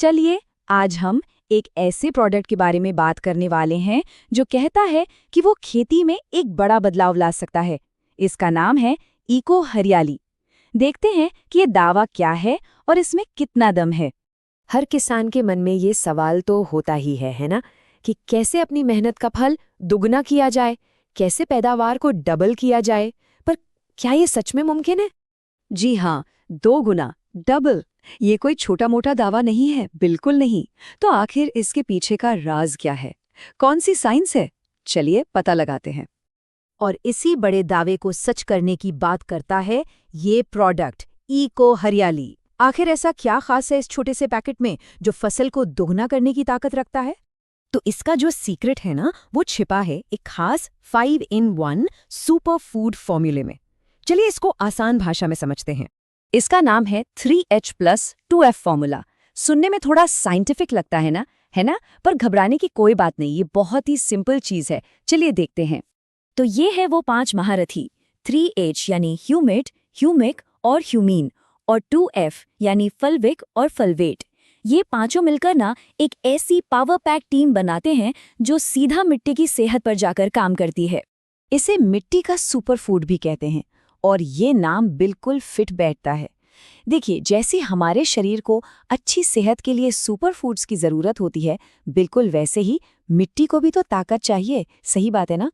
चलिए आज हम एक ऐसे प्रोडक्ट के बारे में बात करने वाले हैं जो कहता है कि वो खेती में एक बड़ा बदलाव ला सकता है। इसका नाम है इको हरियाली। देखते हैं कि ये दावा क्या है और इसमें कितना दम है। हर किसान के मन में ये सवाल तो होता ही है ना, कि कैसे अपनी मेहनत का फल दुगना किया जाए, कैसे पैदावार को डबल किया जाए। पर क्या ये सच में मुमकिन है? जी हाँ, 2 गुना, डबल। ये कोई छोटा मोटा दावा नहीं है, बिल्कुल नहीं। तो आखिर इसके पीछे का राज क्या है? कौन सी साइंस है? चलिए पता लगाते हैं। और इसी बड़े दावे को सच करने की बात करता है ये प्रोडक्ट इको हरियाली। आखिर ऐसा क्या खास है इस छोटे से पैकेट में जो फसल को दोगुना करने की ताकत रखता है? तो इसका जो सीक्रेट है ना, वो छिपा है एक खास 5-in-1 सुपर फूड फॉर्मूले में। चलिए इसको आसान भाषा में समझते हैं। इसका नाम है 3H+2F फॉर्मूला। सुनने में थोड़ा साइंटिफिक लगता है ना? पर घबराने की कोई बात नहीं, ये बहुत ही सिंपल चीज है। चलिए देखते हैं। तो ये है वो 5 महारथी। 3H यानी ह्यूमिड, ह्यूमिक और ह्यूमीन, और 2F यानी फल्विक और फल्वेट। ये पांचों मिलकर ना एक ऐसी पावर पैक टीम बनाते हैं जो सीधा मिट्टी की सेहत पर जाकर काम करती है। इसे मिट्टी का सुपर फूड भी कहते हैं और ये नाम बिल्कुल फिट बैठता है। देखिए, जैसे हमारे शरीर को अच्छी सेहत के लिए सुपर फूड्स की ज़रूरत होती है, बिल्कुल वैसे ही मिट्टी को भी तो ताकत चाहिए। सही बात है ना?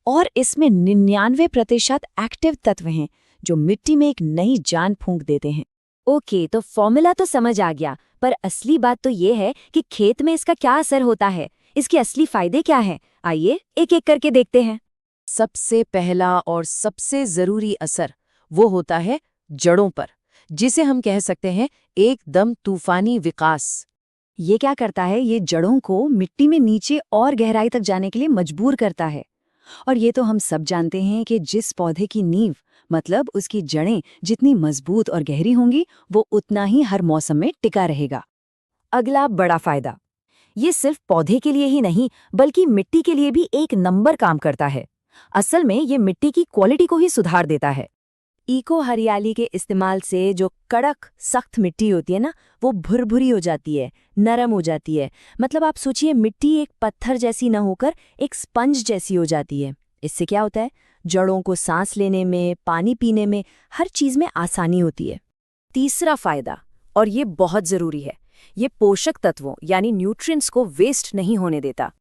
और इसमें 99% एक्टिव तत्व हैं जो मिट्टी में एक नई जान फूंक देते हैं। ओके, तो फॉर्मूला तो समझ आ गया, पर असली बात तो ये है कि खेत में इसका क्या असर होता है, इसके असली फायदे क्या हैं। आइए एक एक करके देखते हैं। सबसे पहला और सबसे ज़रूरी असर वो होता है जड़ों पर, जिसे हम कह सकते हैं एकदम तूफानी विकास। ये क्या करता है? ये जड़ों को मिट्टी में नीचे और गहराई तक जाने के लिए मजबूर करता है। और ये तो हम सब जानते हैं कि जिस पौधे की नींव, मतलब उसकी जड़ें जितनी मजबूत और गहरी होंगी, वो उतना ही हर मौसम में टिका रहेगा। अगला बड़ा फायदा, ये सिर्फ पौधे के लिए ही नहीं बल्कि मिट्टी के लिए भी एक नंबर काम करता है। असल में ये मिट्टी की क्वालिटी को ही सुधार देता है। इको हरियाली के इस्तेमाल से जो कड़क सख्त मिट्टी होती है ना, वो भुरभुरी हो जाती है, नरम हो जाती है। मतलब आप सोचिए, मिट्टी एक पत्थर जैसी न होकर एक स्पंज जैसी हो जाती है। इससे क्या होता है? जड़ों को सांस लेने में, पानी पीने में, हर चीज में आसानी होती है। तीसरा फायदा, और ये बहुत जरूरी है, ये पोषक तत्वों यानी न्यूट्रिएंट्स को वेस्ट नहीं होने देता।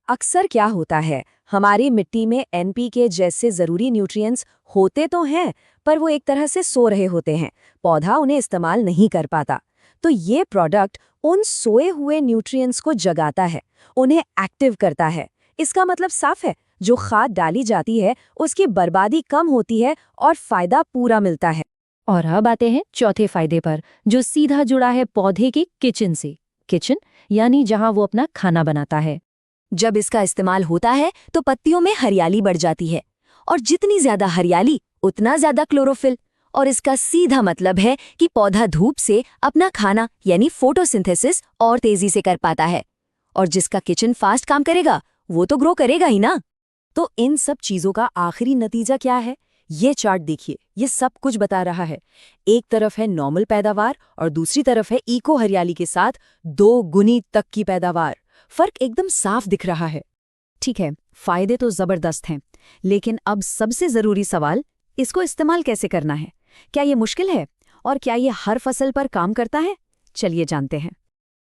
अक्सर क्या होता है, हमारी मिट्टी में NPK जैसे ज़रूरी न्यूट्रिएंट्स होते तो हैं, पर वो एक तरह से सो रहे होते हैं, पौधा उन्हें इस्तेमाल नहीं कर पाता। तो ये प्रोडक्ट उन सोए हुए न्यूट्रिएंट्स को जगाता है, उन्हें एक्टिव करता है। इसका मतलब साफ है, जो खाद डाली जाती है उसकी बर्बादी कम होती है और फायदा पूरा मिलता है। और अब आते हैं चौथे फायदे पर, जो सीधा जुड़ा है पौधे के किचन से। किचन यानी जहां वो अपना खाना बनाता है। जब इसका इस्तेमाल होता है तो पत्तियों में हरियाली बढ़ जाती है, और जितनी ज्यादा हरियाली उतना ज्यादा क्लोरोफिल। और इसका सीधा मतलब है कि पौधा धूप से अपना खाना यानी फोटोसिंथेसिस और तेजी से कर पाता है। और जिसका किचन फास्ट काम करेगा वो तो ग्रो करेगा ही ना। तो इन सब चीजों का आखिरी नतीजा क्या है? ये चार्ट देखिए, ये सब कुछ बता रहा है। एक तरफ है नॉर्मल पैदावार और दूसरी तरफ है इको हरियाली के साथ 2 गुनी तक की पैदावार। फर्क एकदम साफ दिख रहा है। ठीक है, फायदे तो जबरदस्त हैं, लेकिन अब सबसे जरूरी सवाल, इसको इस्तेमाल कैसे करना है? क्या ये मुश्किल है? और क्या ये हर फसल पर काम करता है? चलिए जानते हैं।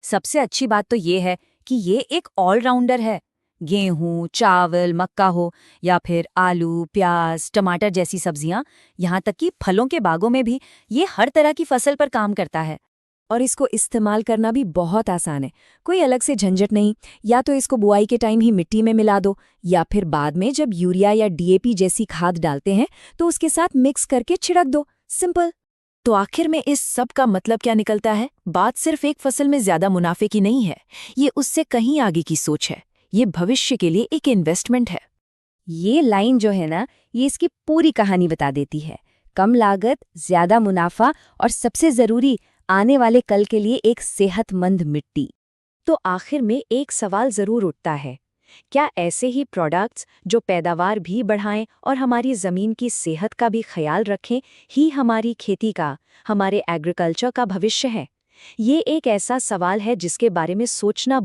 सबसे अच्छी बात तो ये है कि ये एक ऑलराउंडर है। गेहूं, चावल, मक्का हो या फिर आलू, प्याज, टमाटर जैसी सब्जियां, यहाँ तक कि फलों के बागों में भी ये हर तरह की फसल पर काम करता है। और इसको इस्तेमाल करना भी बहुत आसान है, कोई अलग से झंझट नहीं। या तो इसको बुआई के टाइम ही मिट्टी में मिला दो, या फिर बाद में जब यूरिया या DAP जैसी खाद डालते हैं तो उसके साथ मिक्स करके छिड़क दो। सिंपल। तो आखिर में इस सब का मतलब क्या निकलता है? बात सिर्फ एक फसल में ज्यादा मुनाफे की नहीं है, ये उससे कहीं आगे की सोच है। ये भविष्य के लिए एक इन्वेस्टमेंट है। ये लाइन जो है ना, ये इसकी पूरी कहानी बता देती है। कम लागत, ज्यादा मुनाफा और सबसे जरूरी, आने वाले कल के लिए एक सेहतमंद मिट्टी। तो आखिर में एक सवाल जरूर उठता है, क्या ऐसे ही प्रोडक्ट्स जो पैदावार भी बढ़ाएं और हमारी ज़मीन की सेहत का भी ख्याल रखें ही हमारी खेती का, हमारे एग्रीकल्चर का भविष्य है? ये एक ऐसा सवाल है जिसके बारे में सोचना